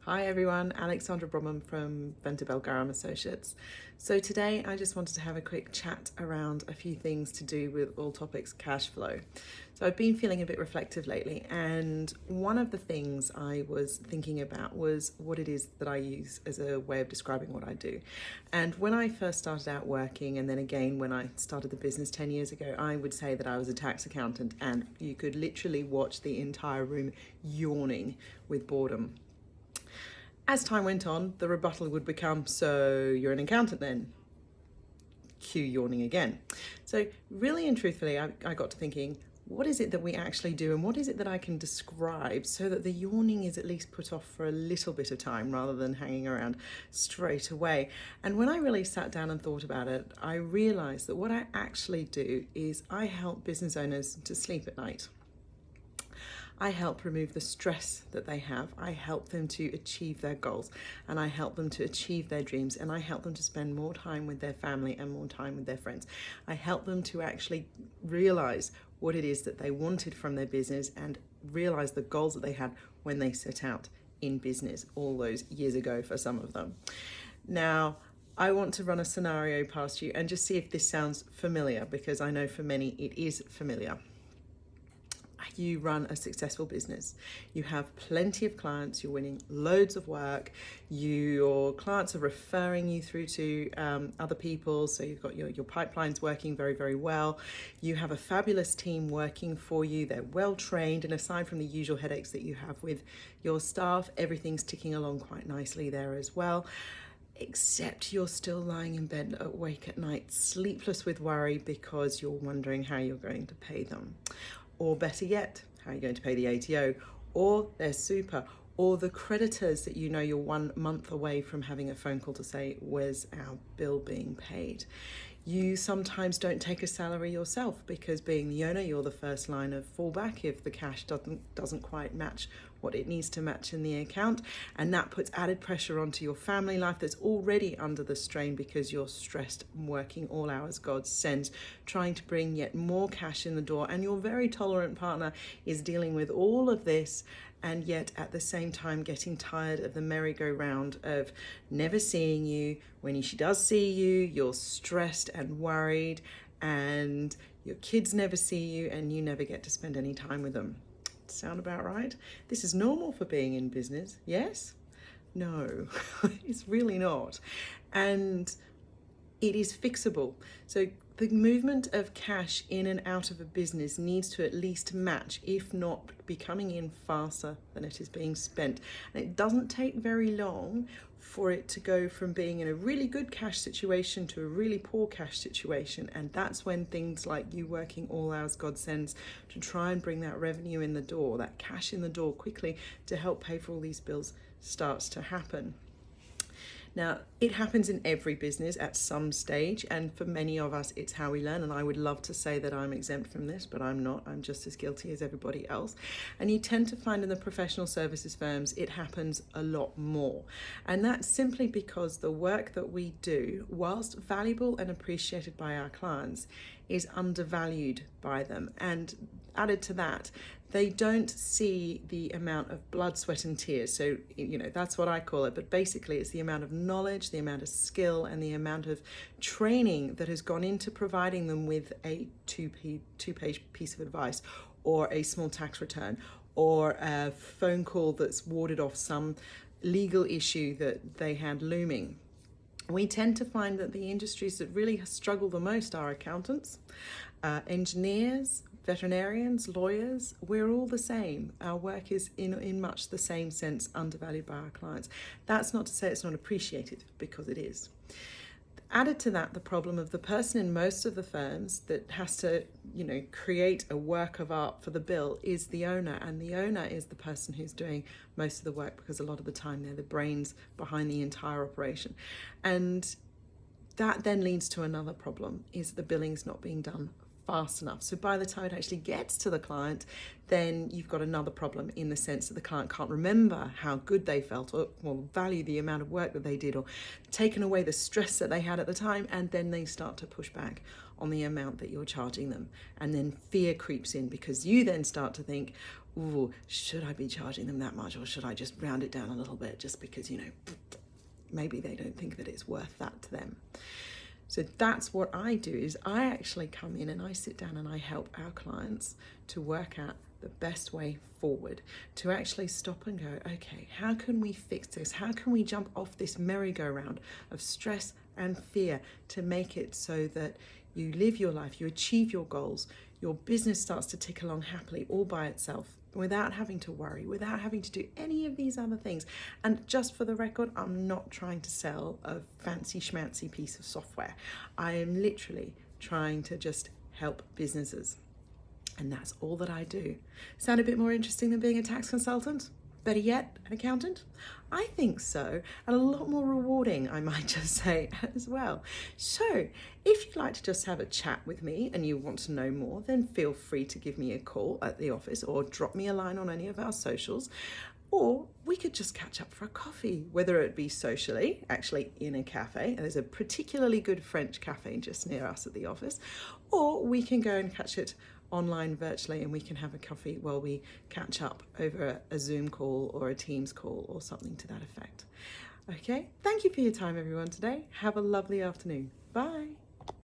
Hi everyone, Alexandra Bromham from Venterbell Garam Associates. So today I just wanted to have a quick chat around a few things to do with all topics cash flow. So I've been feeling a bit reflective lately, and one of the things I was thinking about was what it is that I use as a way of describing what I do. And when I first started out working, and then again when I started the business 10 years ago, I would say that I was a tax accountant, and you could literally watch the entire room yawning with boredom. As time went on, the rebuttal would become, so you're an accountant then? Cue yawning again. So really and truthfully, I got to thinking, what is it that we actually do, and what is it that I can describe so that the yawning is at least put off for a little bit of time rather than hanging around straight away? And when I really sat down and thought about it, I realized that what I actually do is I help business owners to sleep at night. I help remove the stress that they have. I help them to achieve their goals, and I help them to achieve their dreams, and I help them to spend more time with their family and more time with their friends. I help them to actually realize what it is that they wanted from their business and realize the goals that they had when they set out in business all those years ago for some of them. Now, I want to run a scenario past you and just see if this sounds familiar, because I know for many it is familiar. You run a successful business. You have plenty of clients, you're winning loads of work, your clients are referring you through to other people, so you've got your pipelines working very, very well. You have a fabulous team working for you, they're well trained, and aside from the usual headaches that you have with your staff, everything's ticking along quite nicely there as well. Except you're still lying in bed awake at night, sleepless with worry because you're wondering how you're going to pay them. Or better yet, how are you going to pay the ATO, or their super, or the creditors that you know you're 1 month away from having a phone call to say, where's our bill being paid? You sometimes don't take a salary yourself because being the owner, you're the first line of fallback if the cash doesn't quite match what it needs to match in the account, and that puts added pressure onto your family life that's already under the strain because you're stressed, working all hours God sends, trying to bring yet more cash in the door, and your very tolerant partner is dealing with all of this and yet at the same time getting tired of the merry-go-round of never seeing you. When she does see you, you're stressed and worried, and your kids never see you and you never get to spend any time with them. Sound about right? This is normal for being in business, yes? No, it's really not. And it is fixable. So the movement of cash in and out of a business needs to at least match, if not be coming in faster than it is being spent. And it doesn't take very long for it to go from being in a really good cash situation to a really poor cash situation. And that's when things like you working all hours God sends to try and bring that revenue in the door, that cash in the door quickly to help pay for all these bills starts to happen. Now, it happens in every business at some stage, and for many of us, it's how we learn. And I would love to say that I'm exempt from this, but I'm not. I'm just as guilty as everybody else. And you tend to find in the professional services firms, it happens a lot more. And that's simply because the work that we do, whilst valuable and appreciated by our clients, is undervalued by them. And added to that, they don't see the amount of blood, sweat and tears. So, that's what I call it. But basically, it's the amount of knowledge, the amount of skill and the amount of training that has gone into providing them with a two-page piece of advice, or a small tax return, or a phone call that's warded off some legal issue that they had looming. We tend to find that the industries that really struggle the most are accountants, engineers, veterinarians, lawyers. We're all the same. Our work is in much the same sense undervalued by our clients. That's not to say it's not appreciated, because it is. Added to that, the problem of the person in most of the firms that has to, create a work of art for the bill is the owner. And the owner is the person who's doing most of the work, because a lot of the time they're the brains behind the entire operation. And that then leads to another problem, is the billing's not being done fast enough. So by the time it actually gets to the client, then you've got another problem, in the sense that the client can't remember how good they felt, or value the amount of work that they did, or taken away the stress that they had at the time, and then they start to push back on the amount that you're charging them. And then fear creeps in, because you then start to think, ooh, should I be charging them that much, or should I just round it down a little bit just because, you know, maybe they don't think that it's worth that to them. So that's what I do, is I actually come in and I sit down and I help our clients to work out the best way forward, to actually stop and go, okay, how can we fix this? How can we jump off this merry-go-round of stress and fear to make it so that you live your life, you achieve your goals, your business starts to tick along happily all by itself, without having to worry, without having to do any of these other things. And just for the record, I'm not trying to sell a fancy schmancy piece of software. I am literally trying to just help businesses. And that's all that I do. Sound a bit more interesting than being a tax consultant? Better yet, an accountant? I think so, and a lot more rewarding, I might just say, as well. So, if you'd like to just have a chat with me and you want to know more, then feel free to give me a call at the office or drop me a line on any of our socials. Or we could just catch up for a coffee, whether it be socially, actually in a cafe. There's a particularly good French cafe just near us at the office. Or we can go and catch it online virtually, and we can have a coffee while we catch up over a Zoom call or a Teams call or something to that effect. Okay, thank you for your time, everyone, today. Have a lovely afternoon. Bye.